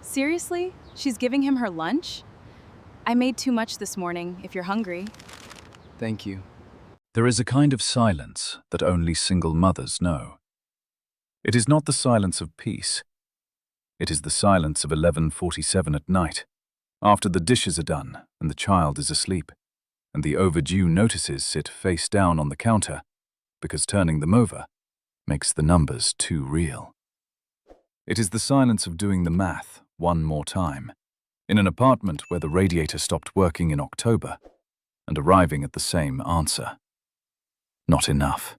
Seriously? She's giving him her lunch? I made too much this morning, if you're hungry. Thank you. There is a kind of silence that only single mothers know. It is not the silence of peace. It is the silence of 11:47 at night, after the dishes are done and the child is asleep, and the overdue notices sit face down on the counter, because turning them over makes the numbers too real. It is the silence of doing the math one more time, in an apartment where the radiator stopped working in October, and arriving at the same answer. Not enough.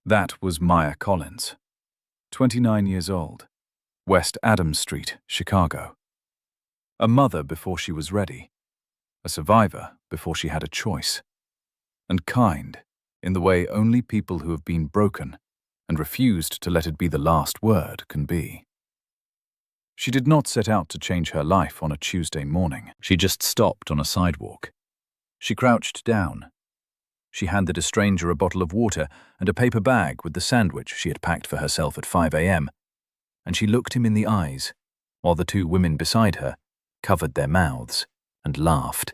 That was Maya Collins, 29 years old, West Adams Street, Chicago. A mother before she was ready, a survivor before she had a choice, and kind in the way only people who have been broken and refused to let it be the last word can be. She did not set out to change her life on a Tuesday morning. She just stopped on a sidewalk. She crouched down. She handed a stranger a bottle of water and a paper bag with the sandwich she had packed for herself at 5 a.m., and she looked him in the eyes, while the two women beside her covered their mouths and laughed.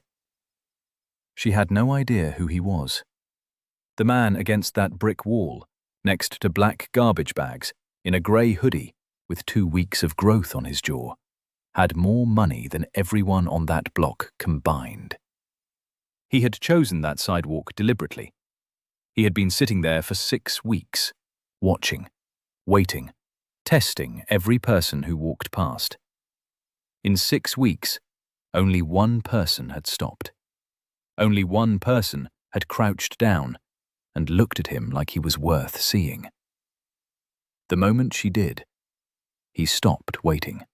She had no idea who he was. The man against that brick wall, next to black garbage bags, in a grey hoodie with 2 weeks of growth on his jaw, had more money than everyone on that block combined. He had chosen that sidewalk deliberately. He had been sitting there for 6 weeks, watching, waiting, testing every person who walked past. In 6 weeks, only one person had stopped. Only one person had crouched down and looked at him like he was worth seeing. The moment she did, he stopped waiting.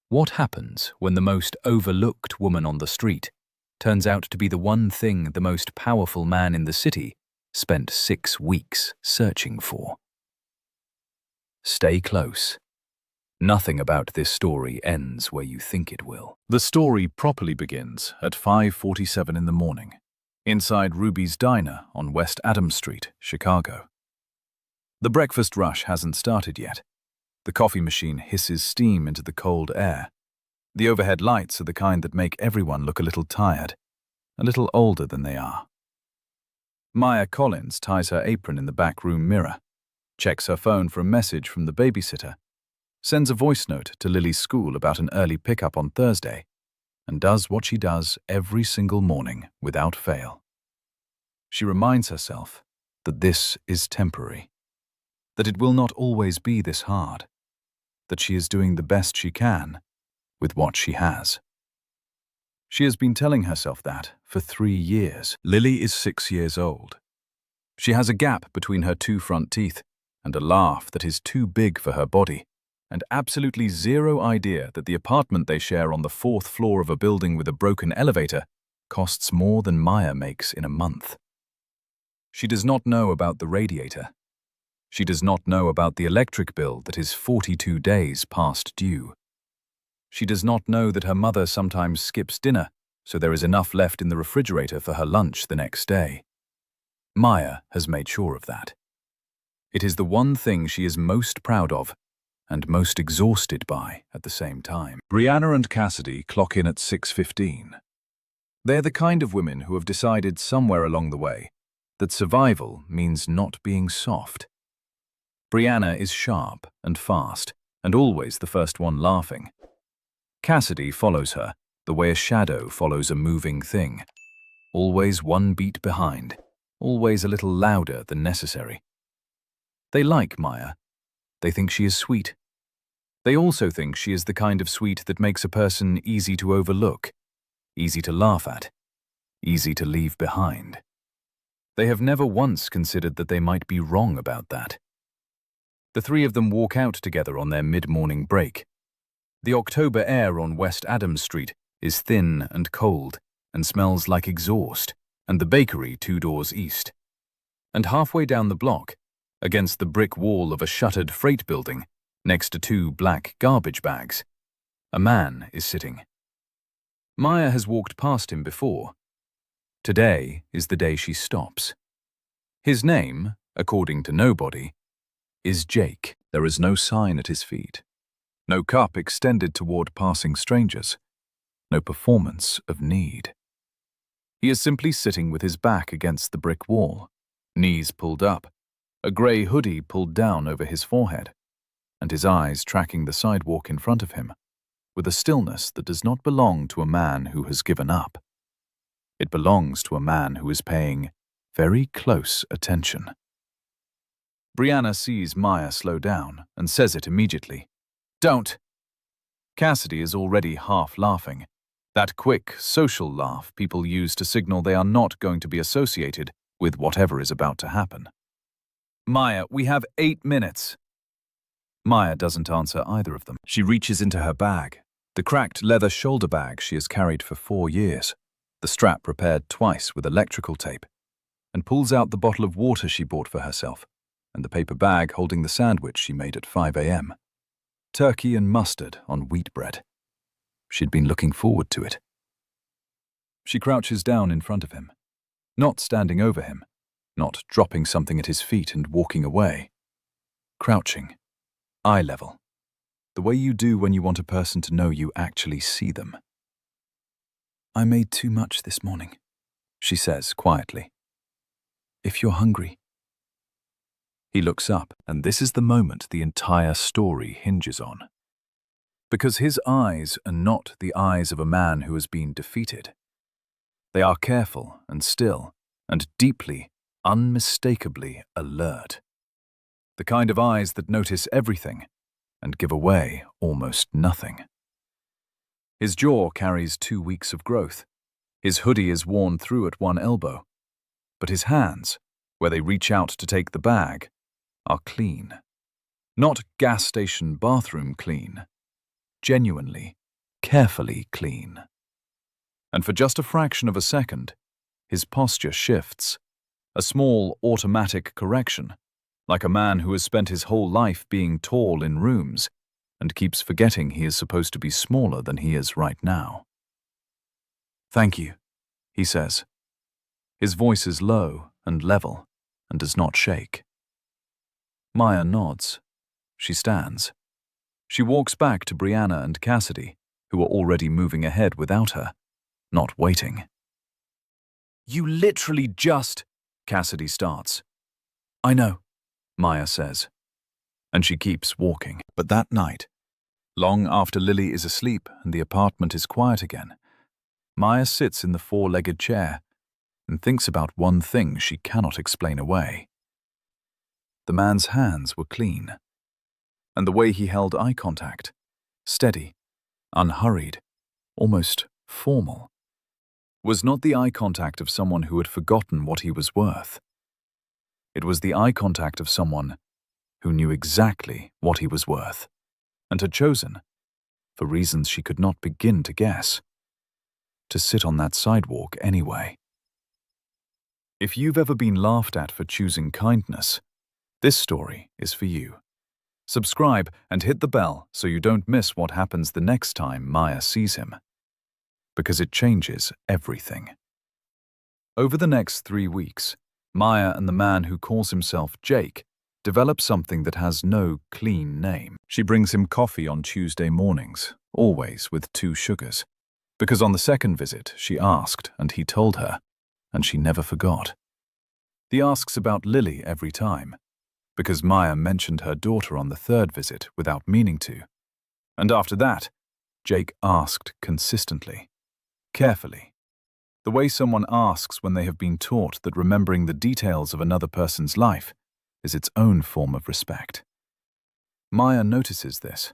What happens when the most overlooked woman on the street turns out to be the one thing the most powerful man in the city spent 6 weeks searching for? Stay close. Nothing about this story ends where you think it will. The story properly begins at 5:47 in the morning, inside Ruby's Diner on West Adams Street, Chicago. The breakfast rush hasn't started yet. The coffee machine hisses steam into the cold air. The overhead lights are the kind that make everyone look a little tired, a little older than they are. Maya Collins ties her apron in the back room mirror, checks her phone for a message from the babysitter, sends a voice note to Lily's school about an early pickup on Thursday, and does what she does every single morning without fail. She reminds herself that this is temporary, that it will not always be this hard, that she is doing the best she can with what she has. She has been telling herself that for 3 years. Lily is 6 years old. She has a gap between her 2 front teeth and a laugh that is too big for her body, and absolutely zero idea that the apartment they share on the 4th floor of a building with a broken elevator costs more than Maya makes in a month. She does not know about the radiator. She does not know about the electric bill that is 42 days past due. She does not know that her mother sometimes skips dinner, so there is enough left in the refrigerator for her lunch the next day. Maya has made sure of that. It is the one thing she is most proud of and most exhausted by at the same time. Brianna and Cassidy clock in at 6:15. They're the kind of women who have decided somewhere along the way that survival means not being soft. Brianna is sharp and fast, and always the first one laughing. Cassidy follows her the way a shadow follows a moving thing, always one beat behind, always a little louder than necessary. They like Maya. They think she is sweet. They also think she is the kind of sweet that makes a person easy to overlook, easy to laugh at, easy to leave behind. They have never once considered that they might be wrong about that. The 3 of them walk out together on their mid-morning break. The October air on West Adams Street is thin and cold and smells like exhaust, and the bakery 2 doors east. And halfway down the block, against the brick wall of a shuttered freight building, next to 2 black garbage bags, a man is sitting. Maya has walked past him before. Today is the day she stops. His name, according to nobody, is Jake. There is no sign at his feet. No cup extended toward passing strangers. No performance of need. He is simply sitting with his back against the brick wall, knees pulled up, a grey hoodie pulled down over his forehead, and his eyes tracking the sidewalk in front of him, with a stillness that does not belong to a man who has given up. It belongs to a man who is paying very close attention. Brianna sees Maya slow down and says it immediately. "Don't!" Cassidy is already half laughing, that quick, social laugh people use to signal they are not going to be associated with whatever is about to happen. "Maya, we have 8 minutes." Maya doesn't answer either of them. She reaches into her bag, the cracked leather shoulder bag she has carried for 4 years, the strap repaired twice with electrical tape, and pulls out the bottle of water she bought for herself, and the paper bag holding the sandwich she made at 5 a.m. Turkey and mustard on wheat bread. She'd been looking forward to it. She crouches down in front of him, not standing over him, not dropping something at his feet and walking away. Crouching, eye level, the way you do when you want a person to know you actually see them. "I made too much this morning," she says quietly. "If you're hungry." He looks up, and this is the moment the entire story hinges on. Because his eyes are not the eyes of a man who has been defeated. They are careful and still and deeply, unmistakably alert. The kind of eyes that notice everything and give away almost nothing. His jaw carries 2 weeks of growth. His hoodie is worn through at one elbow. But his hands, where they reach out to take the bag, are clean. Not gas station bathroom clean. Genuinely, carefully clean. And for just a fraction of a second, his posture shifts. A small automatic correction, like a man who has spent his whole life being tall in rooms and keeps forgetting he is supposed to be smaller than he is right now. "Thank you," he says. His voice is low and level and does not shake. Maya nods. She stands. She walks back to Brianna and Cassidy, who are already moving ahead without her, not waiting. "You literally just..." Cassidy starts. "I know," Maya says. And she keeps walking. But that night, long after Lily is asleep and the apartment is quiet again, Maya sits in the 4-legged chair and thinks about one thing she cannot explain away. The man's hands were clean, and the way he held eye contact, steady, unhurried, almost formal, was not the eye contact of someone who had forgotten what he was worth. It was the eye contact of someone who knew exactly what he was worth and had chosen, for reasons she could not begin to guess, to sit on that sidewalk anyway. If you've ever been laughed at for choosing kindness, this story is for you. Subscribe and hit the bell so you don't miss what happens the next time Maya sees him. Because it changes everything. Over the next 3 weeks, Maya and the man who calls himself Jake develop something that has no clean name. She brings him coffee on Tuesday mornings, always with 2 sugars. Because on the second visit, she asked and he told her, and she never forgot. He asks about Lily every time, because Maya mentioned her daughter on the 3rd visit without meaning to. And after that, Jake asked consistently, carefully, the way someone asks when they have been taught that remembering the details of another person's life is its own form of respect. Maya notices this.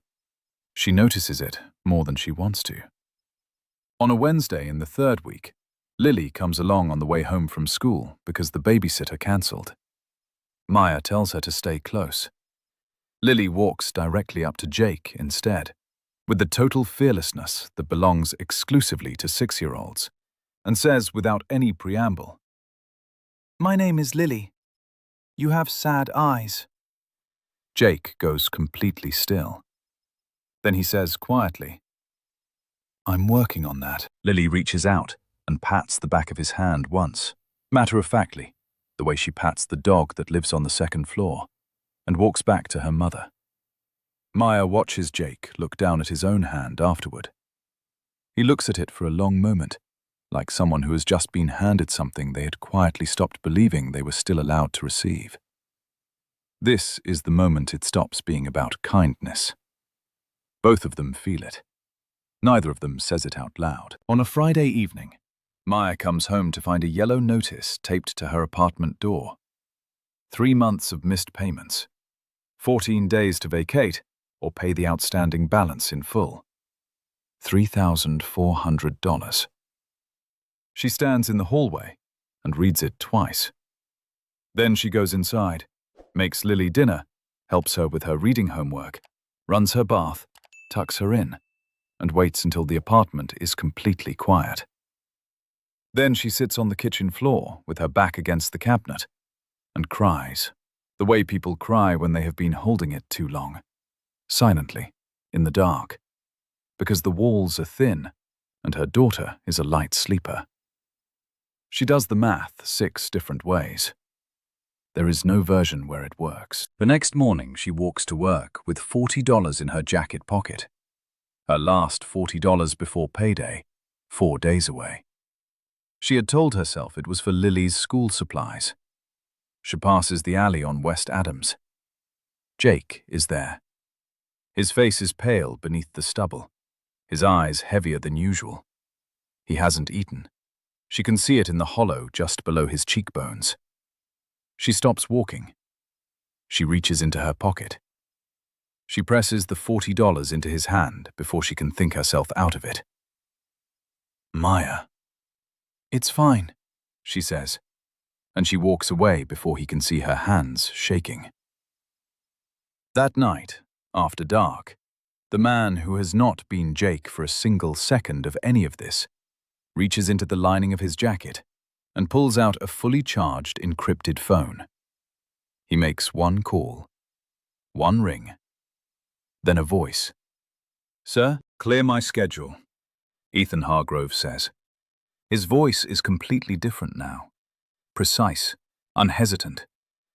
She notices it more than she wants to. On a Wednesday in the 3rd week, Lily comes along on the way home from school because the babysitter cancelled. Maya tells her to stay close. Lily walks directly up to Jake instead, with the total fearlessness that belongs exclusively to 6-year-olds, and says without any preamble, "My name is Lily. You have sad eyes." Jake goes completely still. Then he says quietly, "I'm working on that." Lily reaches out and pats the back of his hand once, matter-of-factly, the way she pats the dog that lives on the 2nd floor, and walks back to her mother. Maya watches Jake look down at his own hand afterward. He looks at it for a long moment, like someone who has just been handed something they had quietly stopped believing they were still allowed to receive. This is the moment it stops being about kindness. Both of them feel it. Neither of them says it out loud. On a Friday evening, Maya comes home to find a yellow notice taped to her apartment door. 3 months of missed payments. 14 days to vacate or pay the outstanding balance in full. $3,400. She stands in the hallway and reads it twice. Then she goes inside, makes Lily dinner, helps her with her reading homework, runs her bath, tucks her in, and waits until the apartment is completely quiet. Then she sits on the kitchen floor with her back against the cabinet and cries, the way people cry when they have been holding it too long, silently, in the dark, because the walls are thin and her daughter is a light sleeper. She does the math 6 different ways. There is no version where it works. The next morning, she walks to work with $40 in her jacket pocket. Her last $40 before payday, 4 days away. She had told herself it was for Lily's school supplies. She passes the alley on West Adams. Jake is there. His face is pale beneath the stubble, his eyes heavier than usual. He hasn't eaten. She can see it in the hollow just below his cheekbones. She stops walking. She reaches into her pocket. She presses the $40 into his hand before she can think herself out of it. Maya. It's fine, she says, and she walks away before he can see her hands shaking. That night, after dark, the man who has not been Jake for a single second of any of this reaches into the lining of his jacket and pulls out a fully charged encrypted phone. He makes one call, one ring, then a voice. "Sir, clear my schedule," Ethan Hargrove says. His voice is completely different now. Precise, unhesitant,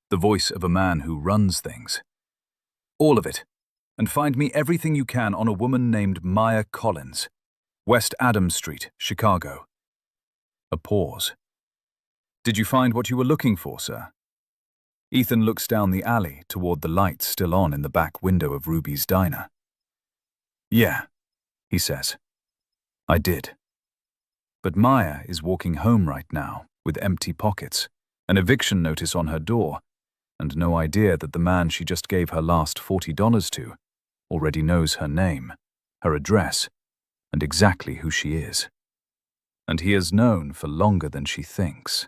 the voice of a man who runs things. "All of it, and find me everything you can on a woman named Maya Collins, West Adams Street, Chicago." A pause. "Did you find what you were looking for, sir?" Ethan looks down the alley toward the lights still on in the back window of Ruby's diner. "Yeah," he says. "I did." But Maya is walking home right now with empty pockets, an eviction notice on her door, and no idea that the man she just gave her last $40 to already knows her name, her address, and exactly who she is. And he has known for longer than she thinks.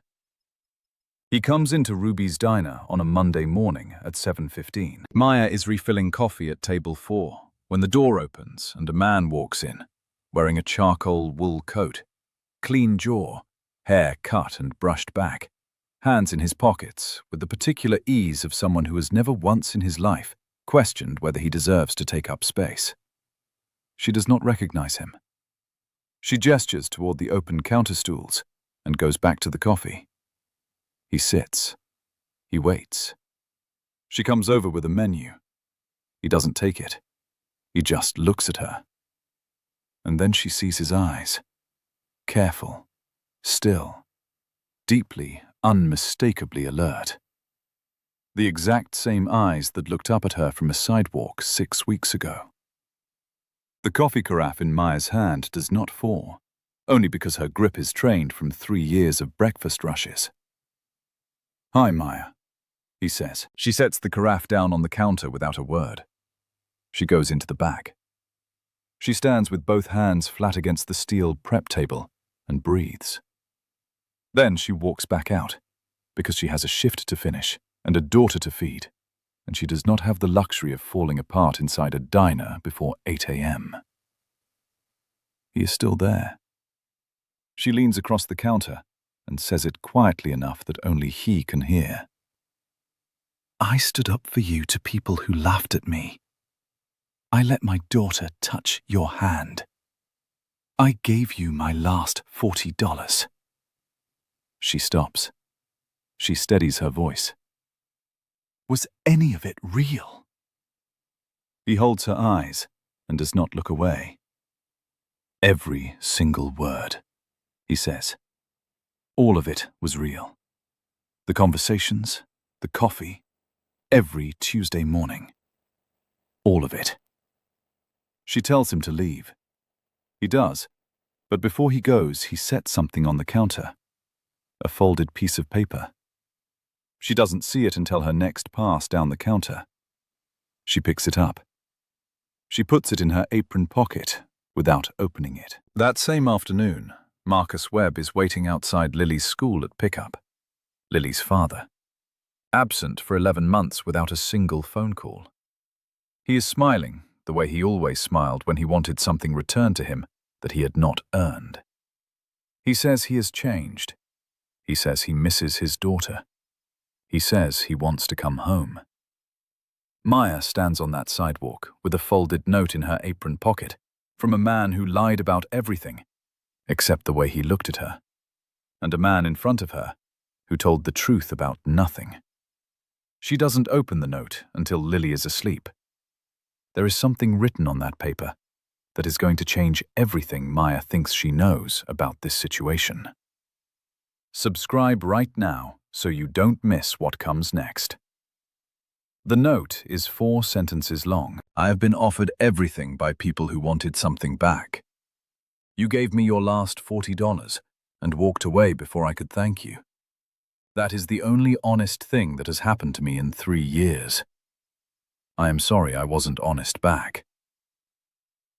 He comes into Ruby's diner on a Monday morning at 7:15. Maya is refilling coffee at table 4 when the door opens and a man walks in, wearing a charcoal wool coat, clean jaw, hair cut and brushed back, hands in his pockets with the particular ease of someone who has never once in his life questioned whether he deserves to take up space. She does not recognize him. She gestures toward the open counter stools and goes back to the coffee. He sits. He waits. She comes over with a menu. He doesn't take it. He just looks at her. And then she sees his eyes. Careful, still, deeply, unmistakably alert. The exact same eyes that looked up at her from a sidewalk 6 weeks ago. The coffee carafe in Maya's hand does not fall, only because her grip is trained from 3 years of breakfast rushes. "Hi, Maya," he says. She sets the carafe down on the counter without a word. She goes into the back. She stands with both hands flat against the steel prep table and breathes. Then she walks back out, because she has a shift to finish and a daughter to feed, and she does not have the luxury of falling apart inside a diner before 8 a.m. He is still there. She leans across the counter and says it quietly enough that only he can hear. "I stood up for you to people who laughed at me. I let my daughter touch your hand. I gave you my last $40. She stops. She steadies her voice. "Was any of it real?" He holds her eyes and does not look away. Every single word, he says. All of it was real. The conversations, the coffee, every Tuesday morning. All of it. She tells him to leave. He does, but before he goes, he sets something on the counter. A folded piece of paper. She doesn't see it until her next pass down the counter. She picks it up. She puts it in her apron pocket without opening it. That same afternoon, Marcus Webb is waiting outside Lily's school at pickup. Lily's father. Absent for 11 months without a single phone call. He is smiling the way he always smiled when he wanted something returned to him that he had not earned. He says he has changed. He says he misses his daughter. He says he wants to come home. Maya stands on that sidewalk with a folded note in her apron pocket from a man who lied about everything, except the way he looked at her, and a man in front of her who told the truth about nothing. She doesn't open the note until Lily is asleep. There is something written on that paper that is going to change everything Maya thinks she knows about this situation. Subscribe right now so you don't miss what comes next. The note is 4 sentences long. I have been offered everything by people who wanted something back. You gave me your last $40 and walked away before I could thank you. That is the only honest thing that has happened to me in 3 years. I am sorry I wasn't honest back.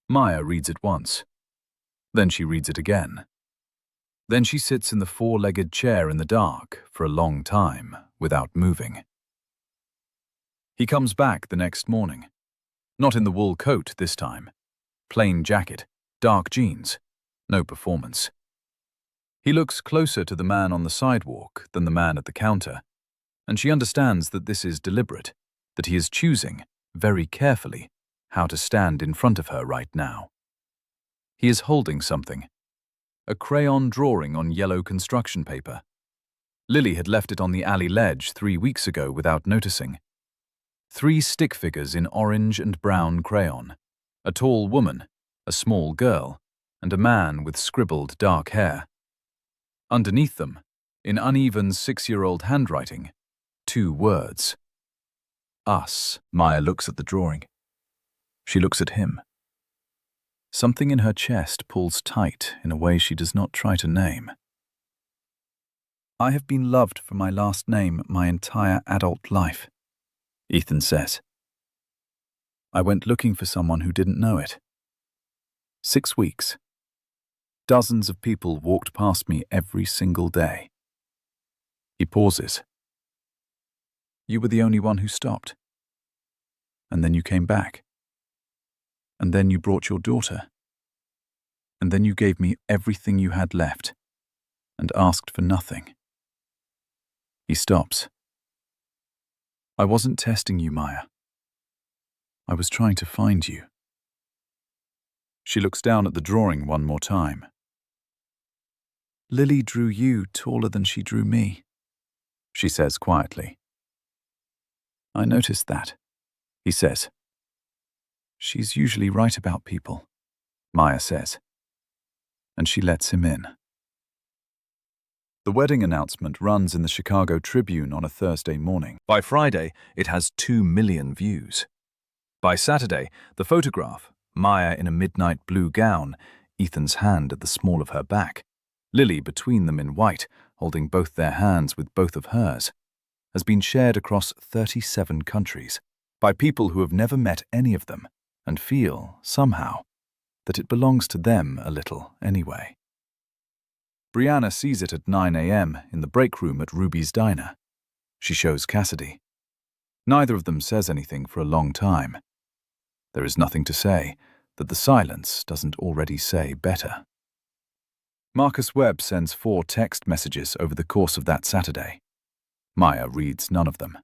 Maya reads it once. Then she reads it again. Then she sits in the 4-legged chair in the dark for a long time without moving. He comes back the next morning. Not in the wool coat this time. Plain jacket, dark jeans, no performance. He looks closer to the man on the sidewalk than the man at the counter, and she understands that this is deliberate, that he is choosing, very carefully, how to stand in front of her right now. He is holding something. A crayon drawing on yellow construction paper. Lily had left it on the alley ledge 3 weeks ago without noticing. 3 stick figures in orange and brown crayon. A tall woman, a small girl, and a man with scribbled dark hair. Underneath them, in uneven 6-year-old handwriting, 2 words. Us. Maya looks at the drawing. She looks at him. Something in her chest pulls tight in a way she does not try to name. I have been loved for my last name my entire adult life, Ethan says. I went looking for someone who didn't know it. 6 weeks. Dozens of people walked past me every single day. He pauses. You were the only one who stopped. And then you came back. And then you brought your daughter. And then you gave me everything you had left and asked for nothing. He stops. I wasn't testing you, Maya. I was trying to find you. She looks down at the drawing one more time. Lily drew you taller than she drew me, she says quietly. I noticed that, he says. She's usually right about people, Maya says. And she lets him in. The wedding announcement runs in the Chicago Tribune on a Thursday morning. By Friday, it has 2 million views. By Saturday, the photograph, Maya in a midnight blue gown, Ethan's hand at the small of her back, Lily between them in white, holding both their hands with both of hers, has been shared across 37 countries by people who have never met any of them and feel, somehow, that it belongs to them a little anyway. Brianna sees it at 9 a.m. in the break room at Ruby's Diner. She shows Cassidy. Neither of them says anything for a long time. There is nothing to say that the silence doesn't already say better. Marcus Webb sends 4 text messages over the course of that Saturday. Maya reads none of them.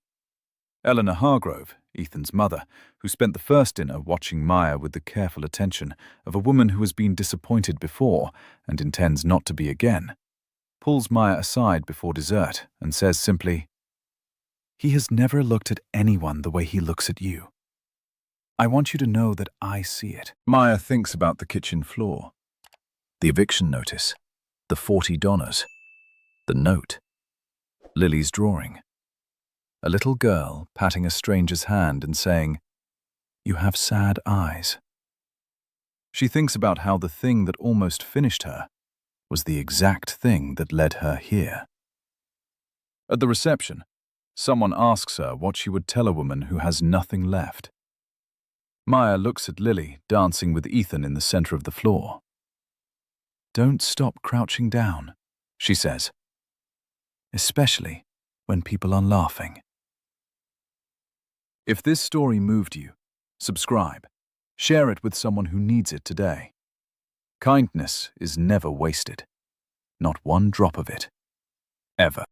Eleanor Hargrove, Ethan's mother, who spent the first dinner watching Maya with the careful attention of a woman who has been disappointed before and intends not to be again, pulls Maya aside before dessert and says simply, "He has never looked at anyone the way he looks at you." I want you to know that I see it. Maya thinks about the kitchen floor, the eviction notice, the $40, the note, Lily's drawing, a little girl patting a stranger's hand and saying, "You have sad eyes." She thinks about how the thing that almost finished her was the exact thing that led her here. At the reception, someone asks her what she would tell a woman who has nothing left. Maya looks at Lily dancing with Ethan in the center of the floor. "Don't stop crouching down," she says, "especially when people are laughing." If this story moved you, subscribe. Share it with someone who needs it today. Kindness is never wasted. Not one drop of it. Ever.